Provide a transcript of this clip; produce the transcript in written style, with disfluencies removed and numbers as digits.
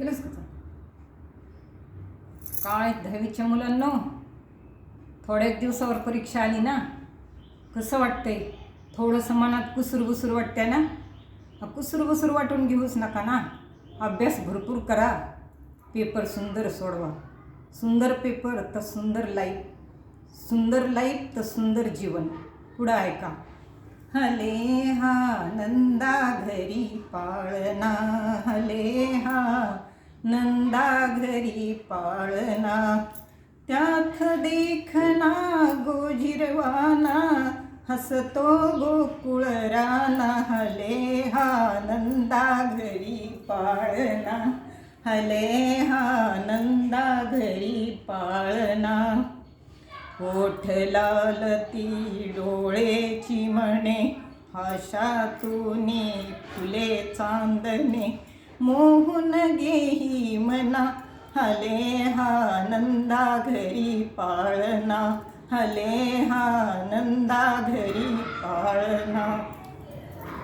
केलंच का? काय 10वीच्या मुलांनो, थोड्याच दिवसावर परीक्षा आली ना, कसं वाटतंय? थोडंसं मनात कुसूरबुसूर वाटते ना? कुसूरबुसूर वाटून घेऊच नका ना. अभ्यास भरपूर करा, पेपर सुंदर सोडवा. सुंदर पेपर तर सुंदर लाईफ, सुंदर लाईफ तर सुंदर जीवन. पुढं ऐका. हले हा नंदा घरी पाळना, हले हा नंदा घरी पाळना. त्यात देखना गोजिरवाना, हसतो गोकुळ राना. हले हा नंदा घरी पाळना, हले हा नंदा घरी पाळना. ओठ लाल ती डोळेची म्हणे, हाशातूनी फुले चांदणे. मोहून घेई मना, हले हा नंदा घरी पाळना, हले हा नंदा घरी पाळना.